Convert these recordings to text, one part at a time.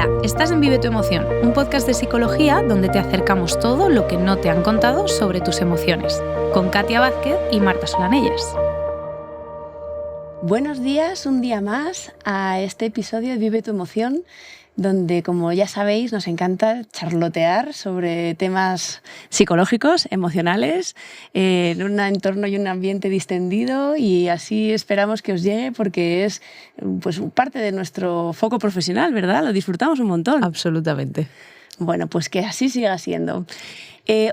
Hola, estás en Vive tu Emoción, un podcast de psicología donde te acercamos todo lo que no te han contado sobre tus emociones, con Katia Vázquez y Marta Solanellas. Buenos días, un día más a este episodio de Vive tu Emoción, donde, como ya sabéis, nos encanta charlotear sobre temas psicológicos, emocionales, en un entorno y un ambiente distendido, y así esperamos que os llegue porque es pues parte de nuestro foco profesional, ¿verdad? Lo disfrutamos un montón. Absolutamente. Bueno, pues que así siga siendo.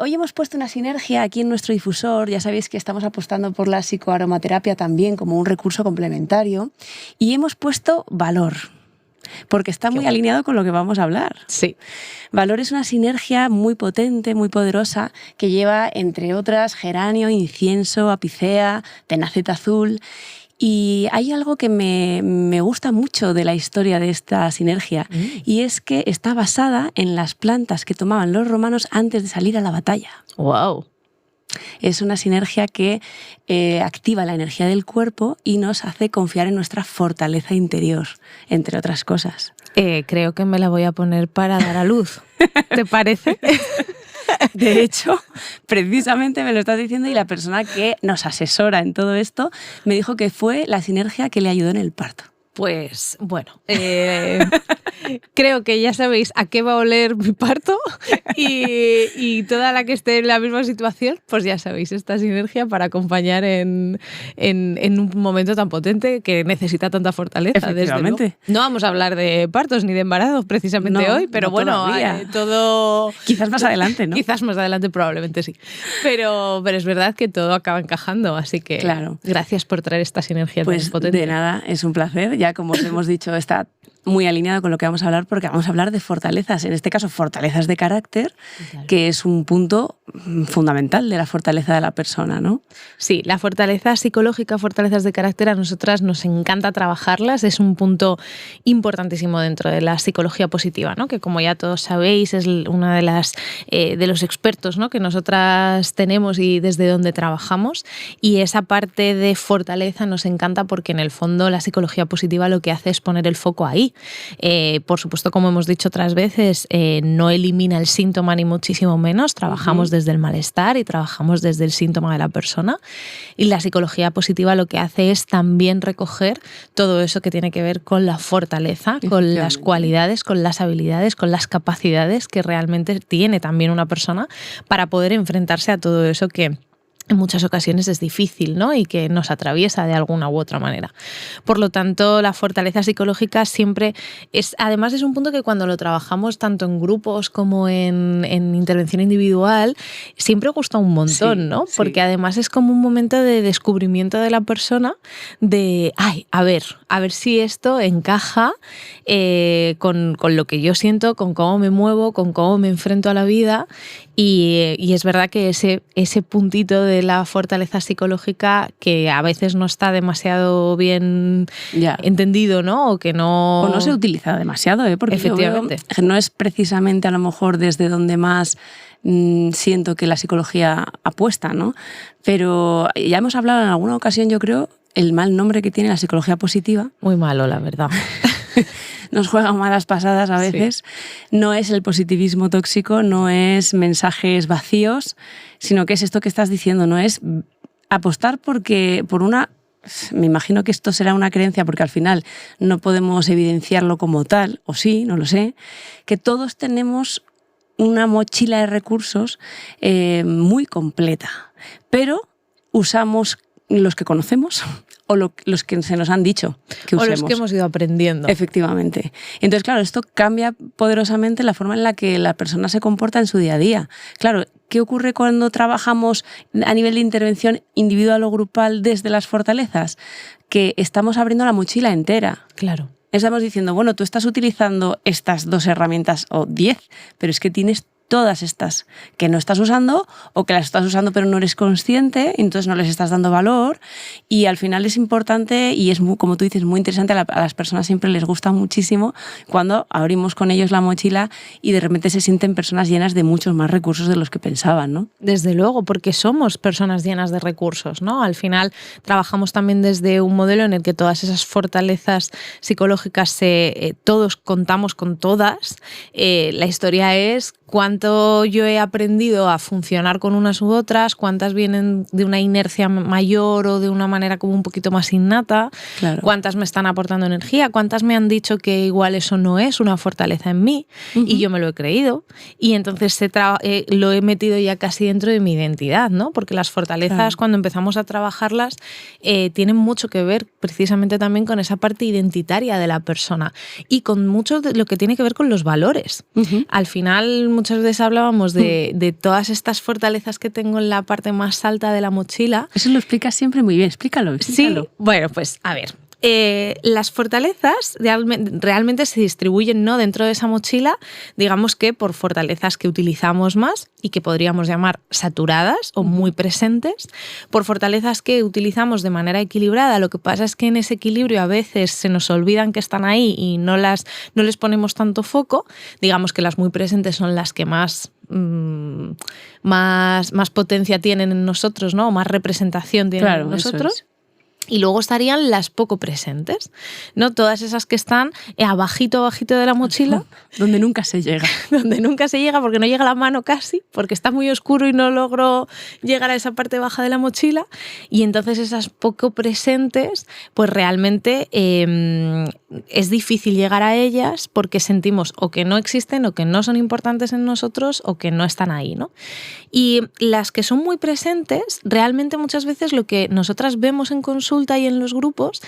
Hoy hemos puesto una sinergia aquí en nuestro difusor. Ya sabéis que estamos apostando por la psicoaromaterapia también como un recurso complementario, y hemos puesto valor, porque está muy alineado con lo que vamos a hablar. Sí. Valor es una sinergia muy potente, muy poderosa, que lleva, entre otras, geranio, incienso, apicea, tenaceta azul. Y hay algo que me gusta mucho de la historia de esta sinergia, y es que está basada en las plantas que tomaban los romanos antes de salir a la batalla. ¡Wow! Es una sinergia que activa la energía del cuerpo y nos hace confiar en nuestra fortaleza interior, entre otras cosas. Creo que me la voy a poner para dar a luz. ¿Te parece? De hecho, precisamente me lo estás diciendo, y la persona que nos asesora en todo esto me dijo que fue la sinergia que le ayudó en el parto. Pues bueno, creo que ya sabéis a qué va a oler mi parto, y toda la que esté en la misma situación, pues ya sabéis, esta sinergia para acompañar en un momento tan potente que necesita tanta fortaleza. Efectivamente. Desde luego. No vamos a hablar de partos ni de embarazos precisamente hoy, pero no bueno, todo... Quizás más adelante, ¿no? Quizás más adelante, probablemente sí. Pero es verdad que todo acaba encajando, así que claro. Gracias por traer esta sinergia tan potente. De nada, es un placer. Ya, como os hemos dicho, está muy alineado con lo que vamos a hablar, porque vamos a hablar de fortalezas, en este caso fortalezas de carácter, claro, que es un punto fundamental de la fortaleza de la persona, ¿no? Sí, la fortaleza psicológica, fortalezas de carácter, a nosotras nos encanta trabajarlas, es un punto importantísimo dentro de la psicología positiva, ¿no? Que, como ya todos sabéis, es una de las de los expertos, ¿no? Que nosotras tenemos y desde donde trabajamos, y esa parte de fortaleza nos encanta porque en el fondo la psicología positiva lo que hace es poner el foco ahí. Por supuesto, como hemos dicho otras veces, no elimina el síntoma ni muchísimo menos, trabajamos desde el malestar y trabajamos desde el síntoma de la persona, y la psicología positiva lo que hace es también recoger todo eso que tiene que ver con la fortaleza, con las cualidades, con las habilidades, con las capacidades que realmente tiene también una persona para poder enfrentarse a todo eso que en muchas ocasiones es difícil, ¿no? Y que nos atraviesa de alguna u otra manera. Por lo tanto, la fortaleza psicológica siempre además es un punto que cuando lo trabajamos tanto en grupos como en intervención individual, siempre gusta un montón, ¿no? Sí. Porque además es como un momento de descubrimiento de la persona, de, a ver si esto encaja con lo que yo siento, con cómo me muevo, con cómo me enfrento a la vida, y es verdad que ese puntito de la fortaleza psicológica que a veces no está demasiado bien entendido, ¿no? O no se utiliza demasiado, porque efectivamente no es precisamente a lo mejor desde donde más siento que la psicología apuesta, ¿no? Pero ya hemos hablado en alguna ocasión, yo creo, el mal nombre que tiene la psicología positiva. Muy malo, la verdad. Nos juegan malas pasadas a veces. Sí. No es el positivismo tóxico, no es mensajes vacíos, sino que es esto que estás diciendo, no es apostar por una... Me imagino que esto será una creencia, porque al final no podemos evidenciarlo como tal, o sí, no lo sé, que todos tenemos una mochila de recursos muy completa, pero usamos los que conocemos o los que se nos han dicho que usemos. O los que hemos ido aprendiendo. Efectivamente. Entonces, claro, esto cambia poderosamente la forma en la que la persona se comporta en su día a día. Claro, ¿qué ocurre cuando trabajamos a nivel de intervención individual o grupal desde las fortalezas? Que estamos abriendo la mochila entera. Claro. Estamos diciendo, bueno, tú estás utilizando estas 2 herramientas o 10, pero es que tienes todas estas que no estás usando o que las estás usando pero no eres consciente, entonces no les estás dando valor, y al final es importante y es, muy, como tú dices, muy interesante. A las personas siempre les gusta muchísimo cuando abrimos con ellos la mochila y de repente se sienten personas llenas de muchos más recursos de los que pensaban, ¿no? Desde luego, porque somos personas llenas de recursos, ¿no? Al final trabajamos también desde un modelo en el que todas esas fortalezas psicológicas todos contamos con todas. La historia es cuánto yo he aprendido a funcionar con unas u otras, cuántas vienen de una inercia mayor o de una manera como un poquito más innata, claro. Cuántas me están aportando energía, cuántas me han dicho que igual eso no es una fortaleza en mí, y yo me lo he creído, y entonces lo he metido ya casi dentro de mi identidad, ¿no? Porque las fortalezas, claro, cuando empezamos a trabajarlas, tienen mucho que ver precisamente también con esa parte identitaria de la persona y con mucho de lo que tiene que ver con los valores. Al final, muchas veces hablábamos de todas estas fortalezas que tengo en la parte más alta de la mochila. Eso lo explicas siempre muy bien, explícalo. Sí, bueno, pues a ver. Las fortalezas realmente se distribuyen, ¿no?, dentro de esa mochila, digamos que por fortalezas que utilizamos más y que podríamos llamar saturadas o muy presentes, por fortalezas que utilizamos de manera equilibrada. Lo que pasa es que en ese equilibrio a veces se nos olvidan que están ahí y no les ponemos tanto foco. Digamos que las muy presentes son las que más potencia tienen en nosotros, ¿no?, o más representación tienen en nosotros. Y luego estarían las poco presentes, ¿no? Todas esas que están abajito de la mochila. Donde nunca se llega. Donde nunca se llega porque no llega la mano casi, porque está muy oscuro y no logro llegar a esa parte baja de la mochila. Y entonces esas poco presentes, pues realmente es difícil llegar a ellas porque sentimos o que no existen o que no son importantes en nosotros o que no están ahí, ¿no? Y las que son muy presentes, realmente muchas veces lo que nosotras vemos en consulta y en los grupos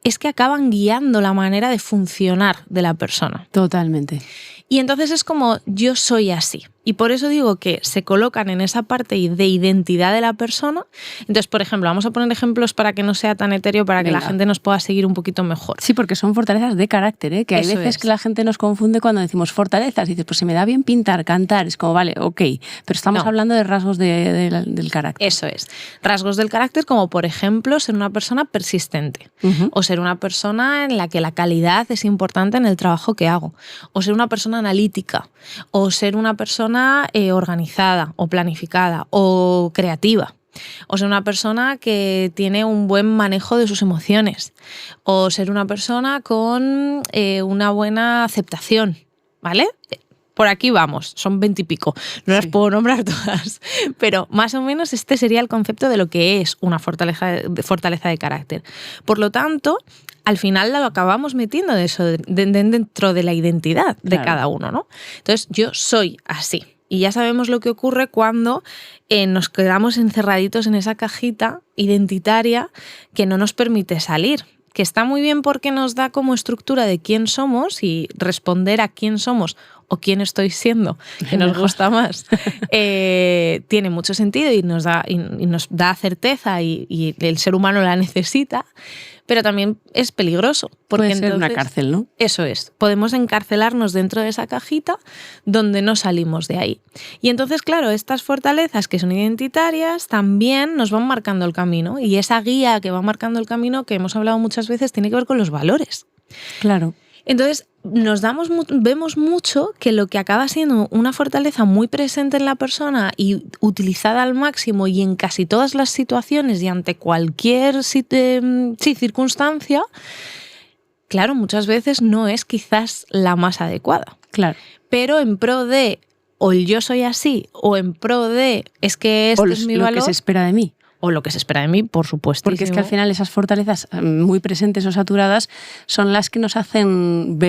es que acaban guiando la manera de funcionar de la persona. Totalmente. Y entonces es como yo soy así. Y por eso digo que se colocan en esa parte de identidad de la persona. Entonces, por ejemplo, vamos a poner ejemplos para que no sea tan etéreo, para que la gente nos pueda seguir un poquito mejor. Sí, porque son fortalezas de carácter, ¿eh? Que hay veces que la gente nos confunde cuando decimos fortalezas. Y dices, pues se me da bien pintar, cantar. Es como, vale, ok. Pero estamos hablando de rasgos del carácter. Eso es. Rasgos del carácter como, por ejemplo, ser una persona persistente. O ser una persona en la que la calidad es importante en el trabajo que hago. O ser una persona analítica. O ser una persona organizada o planificada o creativa. O ser una persona que tiene un buen manejo de sus emociones. O ser una persona con una buena aceptación. ¿Vale? Por aquí vamos, son 20 y pico. No las puedo nombrar todas. Pero más o menos este sería el concepto de lo que es una fortaleza de carácter. Por lo tanto, al final lo acabamos metiendo dentro de la identidad de cada uno, ¿no? Entonces, yo soy así. Y ya sabemos lo que ocurre cuando nos quedamos encerraditos en esa cajita identitaria que no nos permite salir. Que está muy bien porque nos da como estructura de quién somos y responder a quién somos o quién estoy siendo, que nos gusta más, tiene mucho sentido y nos da certeza y el ser humano la necesita, pero también es peligroso. Porque puede ser una cárcel, ¿no? Eso es. Podemos encarcelarnos dentro de esa cajita donde no salimos de ahí. Y entonces, claro, estas fortalezas que son identitarias también nos van marcando el camino. Y esa guía que va marcando el camino, que hemos hablado muchas veces, tiene que ver con los valores. Claro. Entonces, vemos mucho que lo que acaba siendo una fortaleza muy presente en la persona y utilizada al máximo y en casi todas las situaciones y ante cualquier circunstancia, claro, muchas veces no es quizás la más adecuada. Claro. Pero en pro de o el yo soy así o en pro de es que este es mi valor. O lo que se espera de mí. O lo que se espera de mí, por supuesto. Porque es que al final esas fortalezas muy presentes o saturadas son las que nos hacen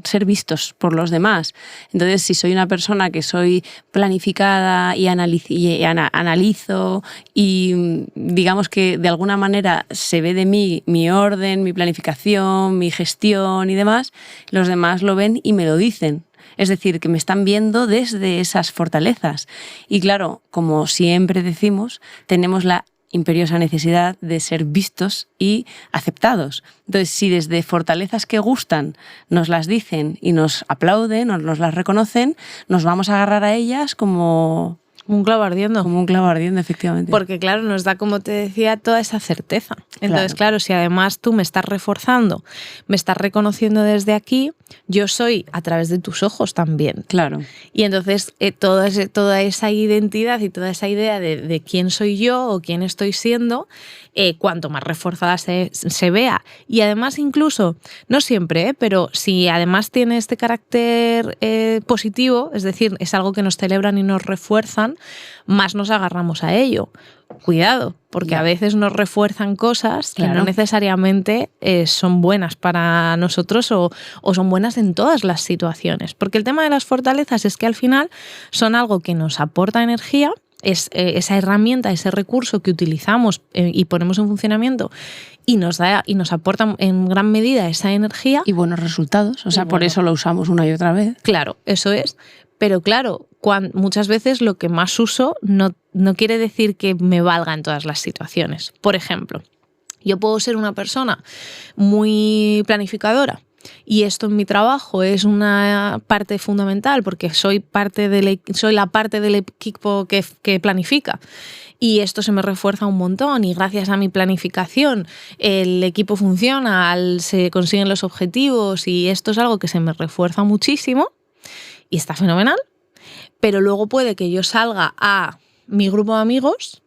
ser vistos por los demás. Entonces, si soy una persona que soy planificada y analizo y digamos que de alguna manera se ve de mí mi orden, mi planificación, mi gestión y demás, los demás lo ven y me lo dicen. Es decir, que me están viendo desde esas fortalezas. Y claro, como siempre decimos, tenemos la imperiosa necesidad de ser vistos y aceptados. Entonces, si desde fortalezas que gustan nos las dicen y nos aplauden o nos las reconocen, nos vamos a agarrar a ellas como un clavo ardiendo. Como un clavo ardiendo, efectivamente. Porque claro, nos da, como te decía, toda esa certeza. Entonces, claro, si además tú me estás reforzando, me estás reconociendo desde aquí, yo soy a través de tus ojos también. Claro. Y entonces toda esa identidad y toda esa idea de quién soy yo o quién estoy siendo, cuanto más reforzada se vea. Y además incluso, no siempre, pero si además tiene este carácter positivo, es decir, es algo que nos celebran y nos refuerzan, más nos agarramos a ello. Cuidado, porque a veces nos refuerzan cosas que no necesariamente son buenas para nosotros o son buenas en todas las situaciones. Porque el tema de las fortalezas es que al final son algo que nos aporta energía, es esa herramienta, ese recurso que utilizamos y ponemos en funcionamiento y nos da y nos aporta en gran medida esa energía. Y buenos resultados, o sea, por eso lo usamos una y otra vez. Claro, eso es. Pero claro, muchas veces lo que más uso no quiere decir que me valga en todas las situaciones. Por ejemplo, yo puedo ser una persona muy planificadora y esto en mi trabajo es una parte fundamental porque soy la parte del equipo que planifica. Y esto se me refuerza un montón y gracias a mi planificación el equipo funciona, se consiguen los objetivos y esto es algo que se me refuerza muchísimo. Y está fenomenal, pero luego puede que yo salga a mi grupo de amigos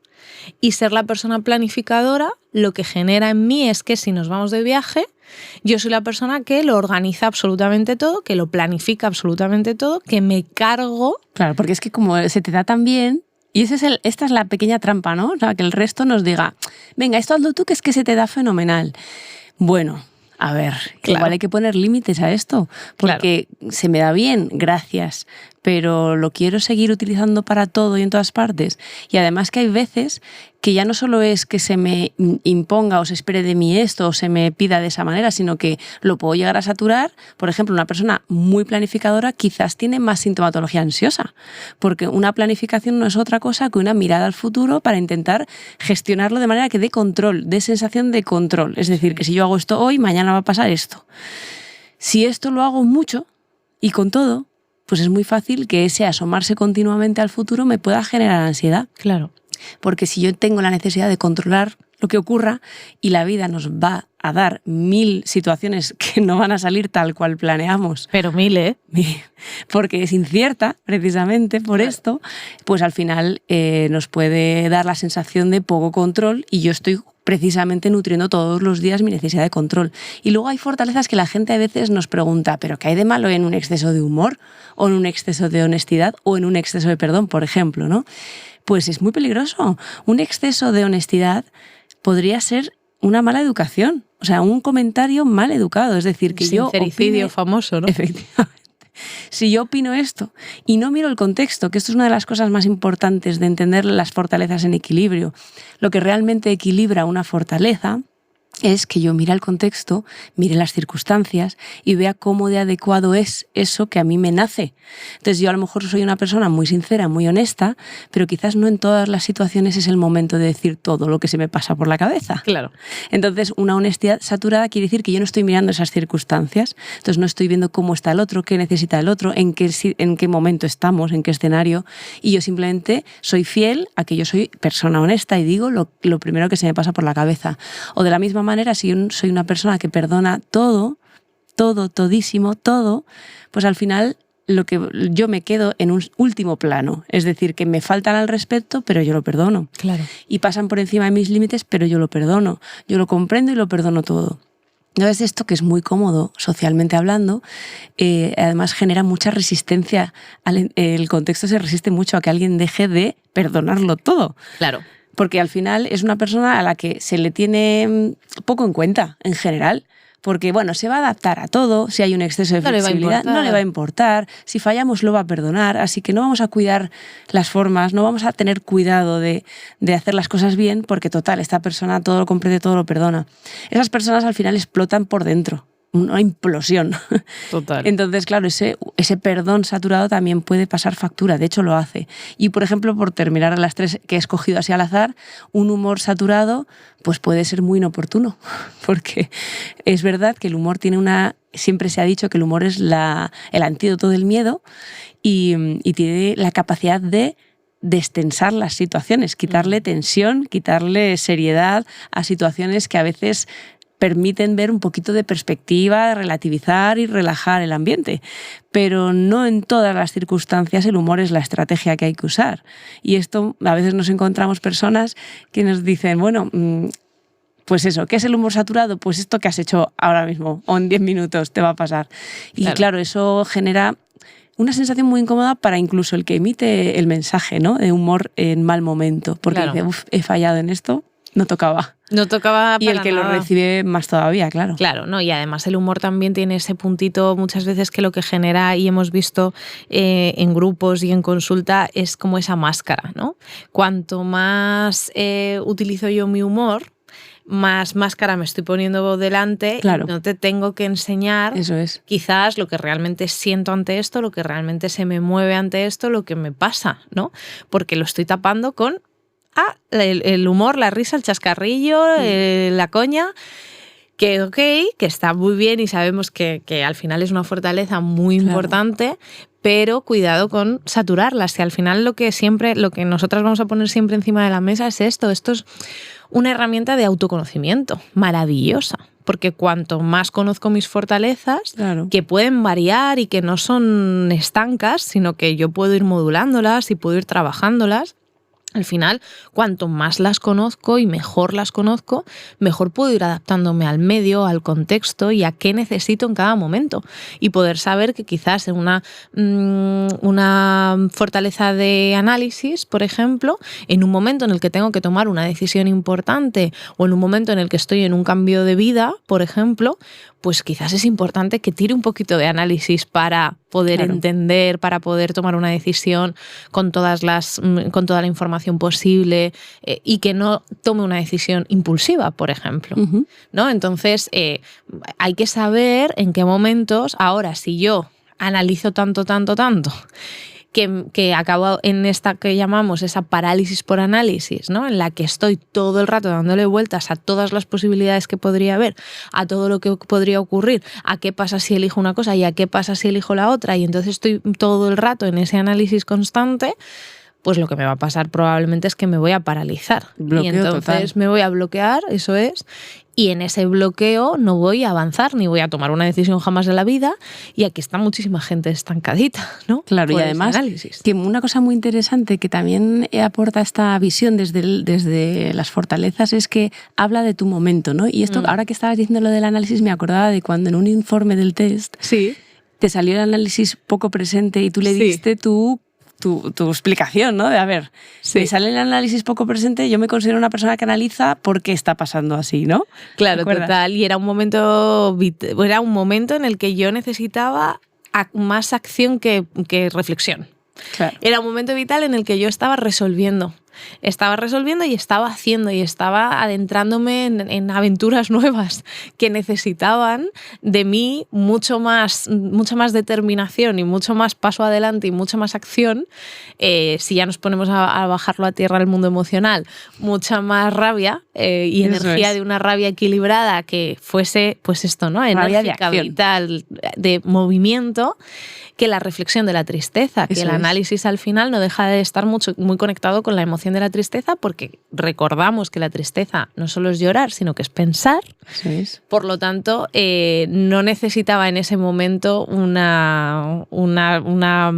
y ser la persona planificadora, lo que genera en mí es que si nos vamos de viaje, yo soy la persona que lo organiza absolutamente todo, que lo planifica absolutamente todo, que me cargo. Claro, porque es que como se te da tan bien, y esta es la pequeña trampa, ¿no? O sea, que el resto nos diga, venga, esto hazlo tú, que es que se te da fenomenal. Bueno, a ver, igual hay que poner límites a esto, porque se me da bien, gracias, pero lo quiero seguir utilizando para todo y en todas partes. Y además que hay veces que ya no solo es que se me imponga o se espere de mí esto o se me pida de esa manera, sino que lo puedo llegar a saturar. Por ejemplo, una persona muy planificadora quizás tiene más sintomatología ansiosa, porque una planificación no es otra cosa que una mirada al futuro para intentar gestionarlo de manera que dé control, dé sensación de control. Es decir, que si yo hago esto hoy, mañana va a pasar esto. Si esto lo hago mucho y con todo, pues es muy fácil que ese asomarse continuamente al futuro me pueda generar ansiedad. Claro. Porque si yo tengo la necesidad de controlar lo que ocurra y la vida nos va a dar 1000 situaciones que no van a salir tal cual planeamos. Pero 1000, ¿eh? Porque es incierta, precisamente por esto, pues al final nos puede dar la sensación de poco control y yo estoy precisamente nutriendo todos los días mi necesidad de control. Y luego hay fortalezas que la gente a veces nos pregunta, ¿pero qué hay de malo en un exceso de humor? ¿O en un exceso de honestidad? ¿O en un exceso de perdón, por ejemplo, ¿no? Pues es muy peligroso. Un exceso de honestidad podría ser una mala educación, o sea, un comentario mal educado. Es decir, que yo sincericidio famoso, ¿no? Efectivamente. Si yo opino esto y no miro el contexto, que esto es una de las cosas más importantes de entender las fortalezas en equilibrio, lo que realmente equilibra una fortaleza es que yo mire el contexto, mire las circunstancias y vea cómo de adecuado es eso que a mí me nace. Entonces yo a lo mejor soy una persona muy sincera, muy honesta, pero quizás no en todas las situaciones es el momento de decir todo lo que se me pasa por la cabeza. Claro. Entonces una honestidad saturada quiere decir que yo no estoy mirando esas circunstancias, entonces no estoy viendo cómo está el otro, qué necesita el otro, en qué momento estamos, en qué escenario, y yo simplemente soy fiel a que yo soy persona honesta y digo lo primero que se me pasa por la cabeza. O de la misma manera, si yo soy una persona que perdona todísimo, pues al final lo que yo me quedo en un último plano. Es decir, que me faltan al respeto, pero yo lo perdono. Claro. Y pasan por encima de mis límites, pero yo lo perdono. Yo lo comprendo y lo perdono todo. Entonces esto, que es muy cómodo socialmente hablando, además genera mucha resistencia. El contexto se resiste mucho a que alguien deje de perdonarlo todo. Claro. Porque al final es una persona a la que se le tiene poco en cuenta en general. Porque, bueno, se va a adaptar a todo, si hay un exceso de flexibilidad, no le va a importar, si fallamos lo va a perdonar, así que no vamos a cuidar las formas, no vamos a tener cuidado de hacer las cosas bien, porque total, esta persona todo lo comprende, todo lo perdona. Esas personas al final explotan por dentro. una implosión. Total. Entonces, claro, ese perdón saturado también puede pasar factura, de hecho lo hace. Y, por ejemplo, por terminar las 3 que he escogido así al azar, un humor saturado pues puede ser muy inoportuno, porque es verdad que el humor tiene siempre se ha dicho que el humor es el antídoto del miedo y tiene la capacidad de destensar las situaciones, quitarle tensión, quitarle seriedad a situaciones que a veces permiten ver un poquito de perspectiva, relativizar y relajar el ambiente. Pero no en todas las circunstancias el humor es la estrategia que hay que usar. Y esto, a veces nos encontramos personas que nos dicen, bueno, pues eso, ¿qué es el humor saturado? Pues esto que has hecho ahora mismo, o en 10 minutos te va a pasar. Y claro, eso genera una sensación muy incómoda para incluso el que emite el mensaje, ¿no? De humor en mal momento. Porque dice, he fallado en esto. No tocaba. No tocaba para Y el que nada. lo recibe más todavía, claro. Claro, ¿no? Y además el humor también tiene ese puntito muchas veces que lo que genera, y hemos visto en grupos y en consulta, es como esa máscara, ¿no? Cuanto más utilizo yo mi humor, más máscara me estoy poniendo delante, claro. Y no te tengo que enseñar Eso es. quizás lo que realmente siento ante esto, lo que realmente se me mueve ante esto, lo que me pasa, ¿no? Porque lo estoy tapando con el humor, la risa, el chascarrillo, la coña, que ok, que está muy bien y sabemos que al final es una fortaleza muy importante, pero cuidado con saturarlas, que al final lo que nosotras vamos a poner siempre encima de la mesa es esto es una herramienta de autoconocimiento maravillosa. Porque cuanto más conozco mis fortalezas, que pueden variar y que no son estancas, sino que yo puedo ir modulándolas y puedo ir trabajándolas, al final, cuanto más las conozco y mejor las conozco, mejor puedo ir adaptándome al medio, al contexto y a qué necesito en cada momento. Y poder saber que quizás en una fortaleza de análisis, por ejemplo, en un momento en el que tengo que tomar una decisión importante o en un momento en el que estoy en un cambio de vida, por ejemplo, pues quizás es importante que tire un poquito de análisis para poder entender, para poder tomar una decisión con toda la información posible y que no tome una decisión impulsiva, por ejemplo. ¿No? Entonces, hay que saber en qué momentos, ahora, si yo analizo tanto, que acabo en esta que llamamos esa parálisis por análisis, ¿no? En la que estoy todo el rato dándole vueltas a todas las posibilidades que podría haber, a todo lo que podría ocurrir, a qué pasa si elijo una cosa y a qué pasa si elijo la otra, y entonces estoy todo el rato en ese análisis constante, pues lo que me va a pasar probablemente es que me voy a paralizar. Bloqueo y entonces total. Me voy a bloquear, eso es, y en ese bloqueo no voy a avanzar ni voy a tomar una decisión jamás de la vida, y aquí está muchísima gente estancadita, ¿no? Claro, por y además análisis. Que una cosa muy interesante que también aporta esta visión desde las fortalezas es que habla de tu momento, ¿no? Y esto, ahora que estabas diciendo lo del análisis, me acordaba de cuando en un informe del test te salió el análisis poco presente y tú le diste tu explicación, ¿no? De, a ver, me sale el análisis poco presente, yo me considero una persona que analiza por qué está pasando así, ¿no? Claro, total. Y era un momento en el que yo necesitaba más acción que reflexión. Claro. Era un momento vital en el que yo estaba resolviendo y estaba haciendo y estaba adentrándome en aventuras nuevas que necesitaban de mí mucha más determinación y mucho más paso adelante y mucha más acción. Si ya nos ponemos a bajarlo a tierra al mundo emocional, mucha más rabia y energía de una rabia equilibrada que fuese, pues esto, ¿no? Enérgica, vital, de movimiento, que la reflexión de la tristeza, que el análisis al final no deja de estar muy conectado con la emoción de la tristeza, porque recordamos que la tristeza no solo es llorar, sino que es pensar. Por lo tanto, no necesitaba en ese momento una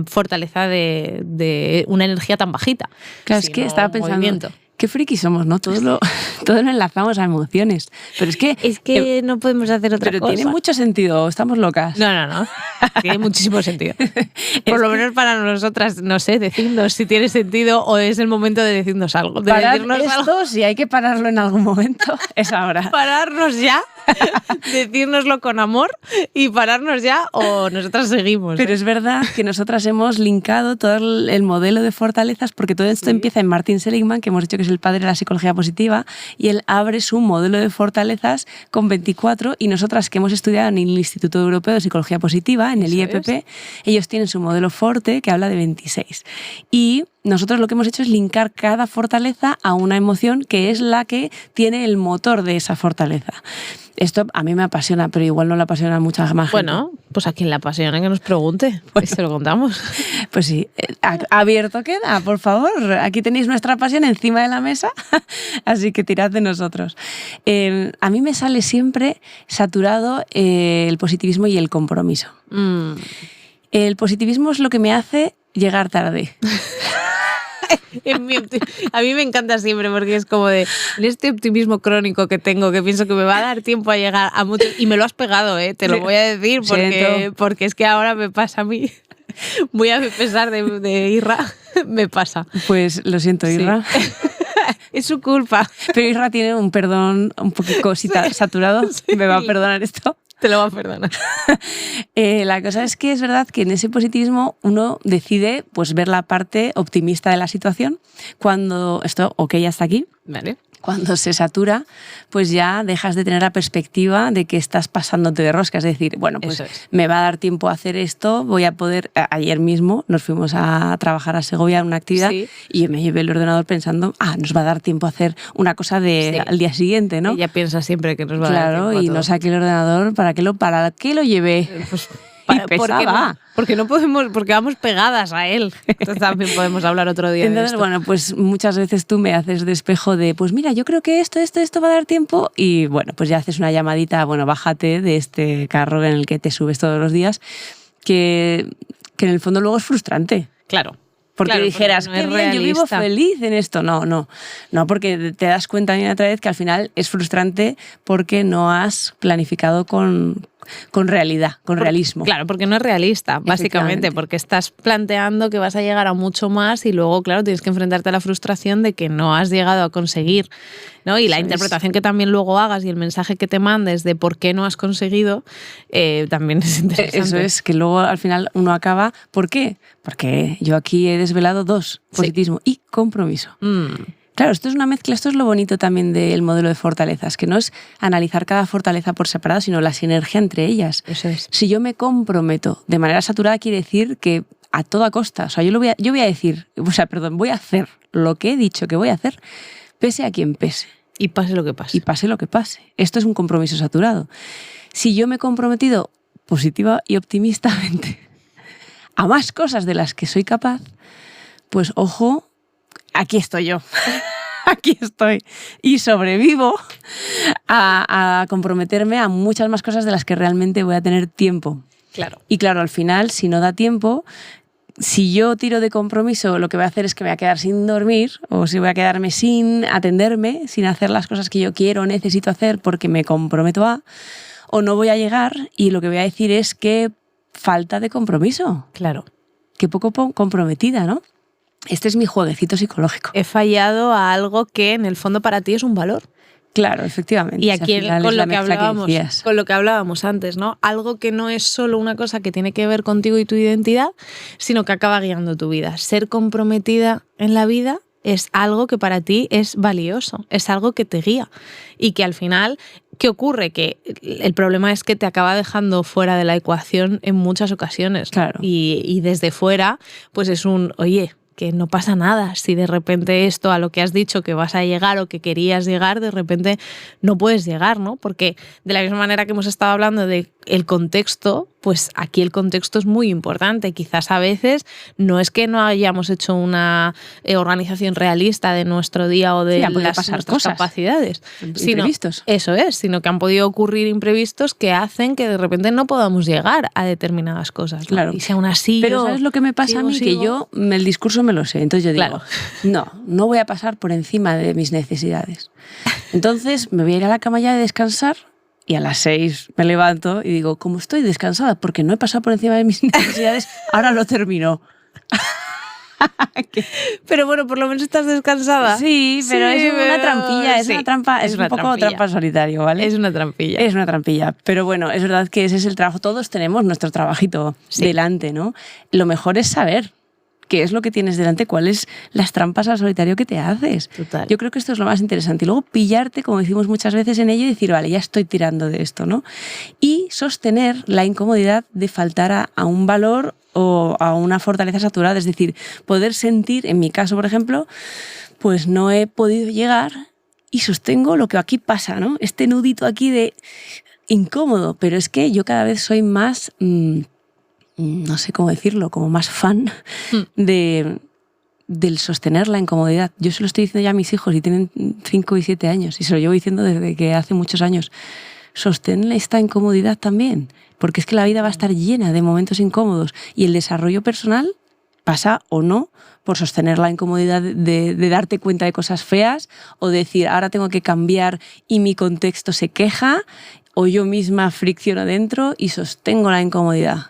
fortaleza de una energía tan bajita. Claro, es que estaba pensando, qué friki somos, ¿no? Todo lo enlazamos a emociones. Pero es que no podemos hacer otra cosa. Pero tiene mucho sentido, estamos locas. No. Tiene muchísimo sentido. Por lo menos para nosotras, no sé, decidnos si tiene sentido o es el momento de decirnos algo. De Parar decirnos esto, algo. si hay que pararlo en algún momento, es ahora. Pararnos ya. decírnoslo con amor y pararnos ya, o nosotras seguimos. Pero es verdad que nosotras hemos linkado todo el modelo de fortalezas, porque todo esto empieza en Martin Seligman, que hemos dicho que es el padre de la psicología positiva, y él abre su modelo de fortalezas con 24, y nosotras que hemos estudiado en el Instituto Europeo de Psicología Positiva, en el IEPP, ellos tienen su modelo Forte, que habla de 26. Y nosotros lo que hemos hecho es linkar cada fortaleza a una emoción que es la que tiene el motor de esa fortaleza. Esto a mí me apasiona, pero igual no le apasiona a mucha más gente. Bueno, pues a quien le apasione que nos pregunte, pues se lo contamos. Pues sí, abierto queda, por favor. Aquí tenéis nuestra pasión encima de la mesa, así que tirad de nosotros. A mí me sale siempre saturado el positivismo y el compromiso. El positivismo es lo que me hace llegar tarde. A mí me encanta siempre porque es como de en este optimismo crónico que tengo, que pienso que me va a dar tiempo a llegar a mucho, y me lo has pegado, te lo voy a decir porque es que ahora me pasa a mí, muy a pesar de Irra, me pasa. Pues lo siento, Irra. Sí. Es su culpa. Pero Irra tiene un perdón un poquito saturado, sí. ¿Me va a perdonar esto? Te lo va a perdonar. La cosa es que es verdad que en ese positivismo uno decide pues ver la parte optimista de la situación. Cuando esto, hasta aquí. Vale. Cuando se satura, pues ya dejas de tener la perspectiva de que estás pasándote de rosca. Es decir, bueno, pues me va a dar tiempo a hacer esto, voy a poder... Ayer mismo nos fuimos a trabajar a Segovia en una actividad, sí, y yo me llevé el ordenador pensando, nos va a dar tiempo a hacer una cosa al día siguiente, ¿no? Ella piensa siempre que nos va a dar tiempo. Claro, y no saqué el ordenador, ¿para qué lo llevé? Pues, porque no podemos, porque vamos pegadas a él. Entonces también podemos hablar otro día. Entonces, de esto. Bueno, pues muchas veces tú me haces de espejo de, pues mira, yo creo que esto va a dar tiempo, y bueno, pues ya haces una llamadita, bueno, bájate de este carro en el que te subes todos los días, que en el fondo luego es frustrante. Claro. Porque dijeras, qué bien, yo vivo feliz en esto. No, porque te das cuenta otra vez que al final es frustrante porque no has planificado con realidad, con realismo. Claro, porque no es realista, básicamente, porque estás planteando que vas a llegar a mucho más y luego, claro, tienes que enfrentarte a la frustración de que no has llegado a conseguir, ¿no? Y la interpretación que también luego hagas y el mensaje que te mandes de por qué no has conseguido también es interesante. Eso es, que luego al final uno acaba... ¿Por qué? Porque yo aquí he desvelado dos, positivismo y compromiso. Claro, esto es una mezcla, esto es lo bonito también del modelo de fortalezas, que no es analizar cada fortaleza por separado, sino la sinergia entre ellas. Eso es. Si yo me comprometo de manera saturada, quiere decir que a toda costa, o sea, voy a hacer lo que he dicho que voy a hacer, pese a quien pese. Y pase lo que pase. Y pase lo que pase. Esto es un compromiso saturado. Si yo me he comprometido positiva y optimistamente a más cosas de las que soy capaz, pues ojo, aquí estoy yo. Aquí estoy. Y sobrevivo a comprometerme a muchas más cosas de las que realmente voy a tener tiempo. Claro. Y claro, al final, si no da tiempo, si yo tiro de compromiso, lo que voy a hacer es que me voy a quedar sin dormir, o si voy a quedarme sin atenderme, sin hacer las cosas que yo quiero o necesito hacer porque me comprometo o no voy a llegar, y lo que voy a decir es que falta de compromiso. Claro. Que poco comprometida, ¿no? Este es mi jueguecito psicológico. He fallado a algo que en el fondo para ti es un valor. Claro, efectivamente. Y aquí con lo que hablábamos antes, ¿no? Algo que no es solo una cosa que tiene que ver contigo y tu identidad, sino que acaba guiando tu vida. Ser comprometida en la vida es algo que para ti es valioso, es algo que te guía. Y que al final, ¿qué ocurre? Que el problema es que te acaba dejando fuera de la ecuación en muchas ocasiones. Claro. Y desde fuera, pues es que no pasa nada si de repente esto a lo que has dicho que vas a llegar o que querías llegar, de repente no puedes llegar, ¿no? Porque de la misma manera que hemos estado hablando de el contexto, pues aquí el contexto es muy importante. Quizás a veces no es que no hayamos hecho una organización realista de nuestro día o de nuestras capacidades, imprevistos. Sino que han podido ocurrir imprevistos que hacen que de repente no podamos llegar a determinadas cosas, ¿no? Claro. Y si aún así pero ¿sabes lo que me pasa a mí? Que yo el discurso me lo sé. Entonces yo digo, no voy a pasar por encima de mis necesidades. Entonces me voy a ir a la cama ya de descansar, y a las 6 me levanto y digo, como estoy descansada porque no he pasado por encima de mis necesidades, ahora lo termino. Pero bueno, por lo menos estás descansada. Sí, pero es una trampilla, es una trampa, es un poco trampa solitario, ¿vale? Es una trampilla. Es una trampilla, pero bueno, es verdad que ese es el trabajo, todos tenemos nuestro trabajito delante, ¿no? Lo mejor es saber qué es lo que tienes delante, cuáles las trampas al solitario que te haces. Total. Yo creo que esto es lo más interesante. Y luego pillarte, como decimos muchas veces en ello, y decir, vale, ya estoy tirando de esto, ¿no? Y sostener la incomodidad de faltar a un valor o a una fortaleza saturada. Es decir, poder sentir, en mi caso, por ejemplo, pues no he podido llegar y sostengo lo que aquí pasa, ¿no? Este nudito aquí de incómodo, pero es que yo cada vez soy más... no sé cómo decirlo, como más fan del sostener la incomodidad. Yo se lo estoy diciendo ya a mis hijos y tienen 5 y 7 años y se lo llevo diciendo desde que hace muchos años. Sostén esta incomodidad también, porque es que la vida va a estar llena de momentos incómodos y el desarrollo personal pasa o no por sostener la incomodidad de darte cuenta de cosas feas o decir ahora tengo que cambiar y mi contexto se queja o yo misma fricciono dentro y sostengo la incomodidad.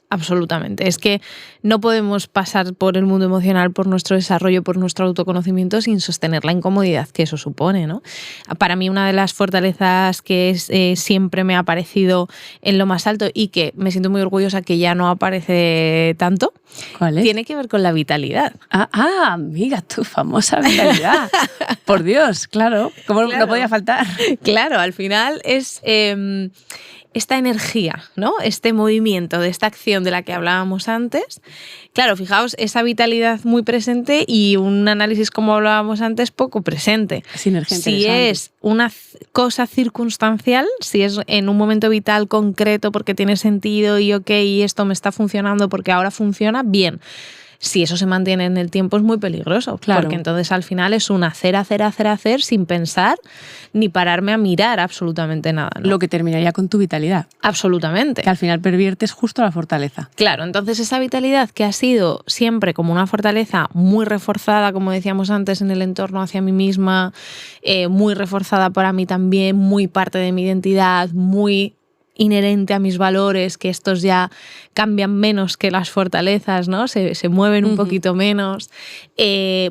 Absolutamente. Es que no podemos pasar por el mundo emocional, por nuestro desarrollo, por nuestro autoconocimiento sin sostener la incomodidad que eso supone, ¿no? Para mí una de las fortalezas que siempre me ha aparecido en lo más alto y que me siento muy orgullosa que ya no aparece tanto, ¿cuál es? Tiene que ver con la vitalidad. Amiga, tu famosa vitalidad. Por Dios, claro. ¿Cómo no podía faltar? Claro, al final es... esta energía, ¿no? Este movimiento de esta acción de la que hablábamos antes. Claro, fijaos, esa vitalidad muy presente y un análisis, como hablábamos antes, poco presente. Sinergia si interesante. es una cosa circunstancial, si es en un momento vital concreto porque tiene sentido y y esto me está funcionando porque ahora funciona, bien. Si eso se mantiene en el tiempo es muy peligroso, claro. Porque entonces al final es un hacer sin pensar ni pararme a mirar absolutamente nada, ¿no? Lo que terminaría con tu vitalidad. Absolutamente. Que al final perviertes justo la fortaleza. Claro, entonces esa vitalidad que ha sido siempre como una fortaleza muy reforzada, como decíamos antes, en el entorno hacia mí misma, muy reforzada para mí también, muy parte de mi identidad, muy inherente a mis valores, que estos ya cambian menos que las fortalezas, ¿no? Se mueven un poquito menos,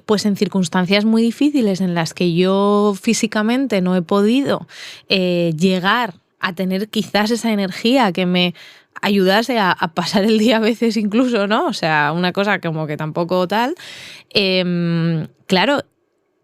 pues en circunstancias muy difíciles en las que yo físicamente no he podido llegar a tener quizás esa energía que me ayudase a pasar el día a veces incluso, ¿no? O sea, una cosa como que tampoco tal. Claro,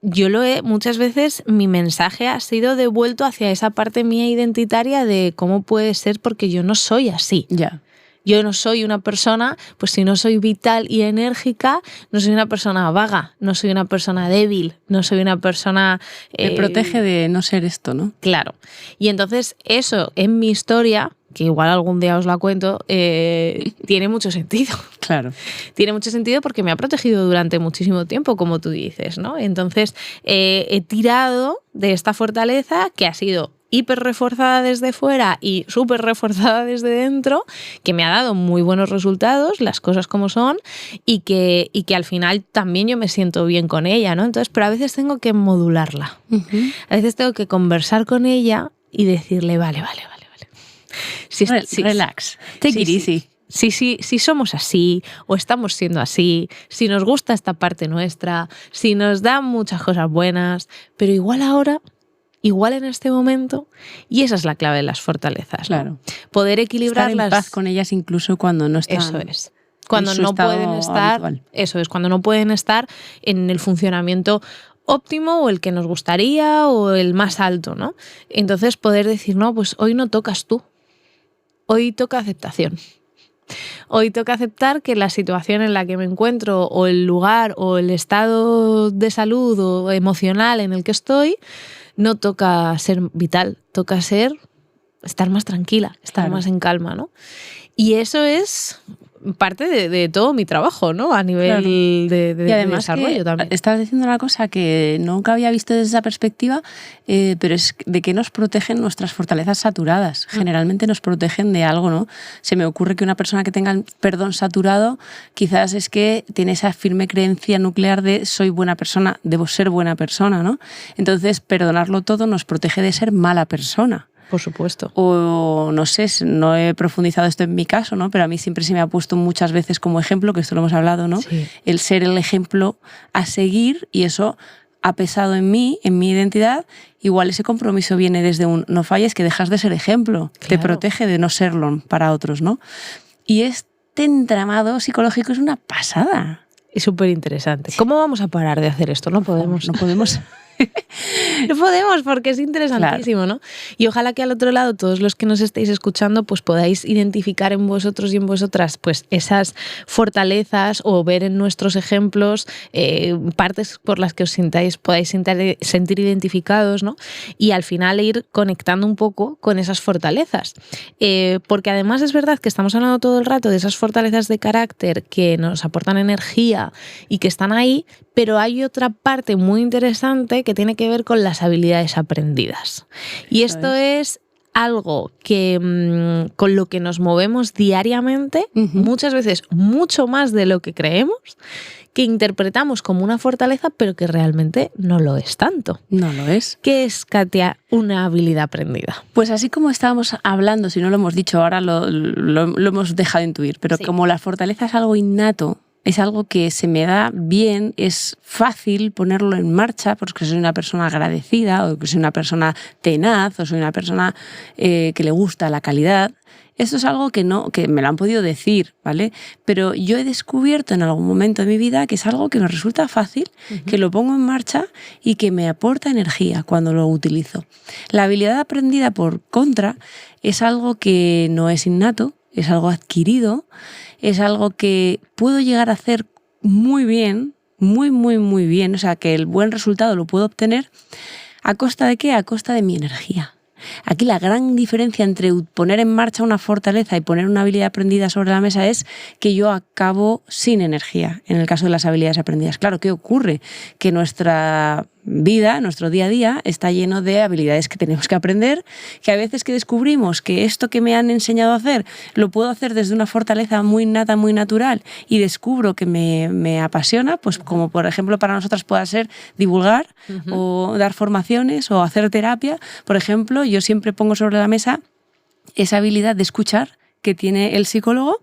yo muchas veces mi mensaje ha sido devuelto hacia esa parte mía identitaria de cómo puede ser porque yo no soy así. Ya. Yo no soy una persona, pues si no soy vital y enérgica, no soy una persona vaga, no soy una persona débil, no soy una persona... Me protege de no ser esto, ¿no? Claro. Y entonces eso en mi historia, que igual algún día os la cuento, tiene mucho sentido. Claro. Tiene mucho sentido porque me ha protegido durante muchísimo tiempo, como tú dices, ¿no? Entonces he tirado de esta fortaleza que ha sido hiper reforzada desde fuera y súper reforzada desde dentro, que me ha dado muy buenos resultados, las cosas como son, y que al final también yo me siento bien con ella, ¿no? Entonces, pero a veces tengo que modularla. A veces tengo que conversar con ella y decirle, vale. Relax. Take it easy. Si somos así o estamos siendo así, si nos gusta esta parte nuestra, si nos dan muchas cosas buenas, pero igual ahora, igual en este momento, y esa es la clave de las fortalezas, ¿no? Claro. Poder equilibrarlas. Estar en paz con ellas incluso cuando no están. Eso es. Cuando no pueden estar. Habitual. Eso es, cuando no pueden estar en el funcionamiento óptimo o el que nos gustaría o el más alto, ¿no? Entonces poder decir, no, pues hoy no tocas tú. Hoy toca aceptación. Hoy toca aceptar que la situación en la que me encuentro o el lugar o el estado de salud o emocional en el que estoy no toca ser vital, toca estar más tranquila, estar más en calma, ¿no? Y eso es parte de todo mi trabajo, ¿no? A nivel de y además desarrollo también. Estás diciendo una cosa que nunca había visto desde esa perspectiva, pero es de que nos protegen nuestras fortalezas saturadas. Generalmente nos protegen de algo, ¿no? Se me ocurre que una persona que tenga el perdón saturado quizás es que tiene esa firme creencia nuclear de soy buena persona, debo ser buena persona, ¿no? Entonces, perdonarlo todo nos protege de ser mala persona. Por supuesto. O no sé, no he profundizado esto en mi caso, ¿no? Pero a mí siempre se me ha puesto muchas veces como ejemplo, que esto lo hemos hablado, ¿no? Sí. El ser el ejemplo a seguir, y eso ha pesado en mí, en mi identidad. Igual ese compromiso viene desde un no falles, que dejas de ser ejemplo, te protege de no serlo para otros, ¿no? Y este entramado psicológico es una pasada. Es súper interesante. ¿Cómo vamos a parar de hacer esto? No podemos. No podemos. No podemos, porque es interesantísimo, ¿no? Y ojalá que al otro lado, todos los que nos estéis escuchando, pues podáis identificar en vosotros y en vosotras pues esas fortalezas, o ver en nuestros ejemplos partes por las que os podáis sentir identificados, ¿no? Y al final ir conectando un poco con esas fortalezas. Porque además es verdad que estamos hablando todo el rato de esas fortalezas de carácter que nos aportan energía y que están ahí, pero hay otra parte muy interesante que tiene que ver con las habilidades aprendidas. Y esto es algo que con lo que nos movemos diariamente, muchas veces mucho más de lo que creemos, que interpretamos como una fortaleza, pero que realmente no lo es tanto. No lo es. ¿Qué es, Katia, una habilidad aprendida? Pues así como estábamos hablando, si no lo hemos dicho, ahora lo hemos dejado intuir, pero sí, como la fortaleza es algo innato, es algo que se me da bien, es fácil ponerlo en marcha porque soy una persona agradecida, o que soy una persona tenaz, o soy una persona que le gusta la calidad. Esto es algo que me lo han podido decir, ¿vale? Pero yo he descubierto en algún momento de mi vida que es algo que me resulta fácil, que lo pongo en marcha y que me aporta energía cuando lo utilizo. La habilidad aprendida, por contra, es algo que no es innato, es algo adquirido, es algo que puedo llegar a hacer muy bien, muy bien, o sea, que el buen resultado lo puedo obtener. ¿A costa de qué? A costa de mi energía. Aquí la gran diferencia entre poner en marcha una fortaleza y poner una habilidad aprendida sobre la mesa es que yo acabo sin energía, en el caso de las habilidades aprendidas. Claro, ¿qué ocurre? Que nuestra vida, nuestro día a día, está lleno de habilidades que tenemos que aprender, que a veces que descubrimos que esto que me han enseñado a hacer lo puedo hacer desde una fortaleza muy innata, muy natural, y descubro que me apasiona, pues como por ejemplo para nosotras pueda ser divulgar o dar formaciones o hacer terapia. Por ejemplo, yo siempre pongo sobre la mesa esa habilidad de escuchar que tiene el psicólogo.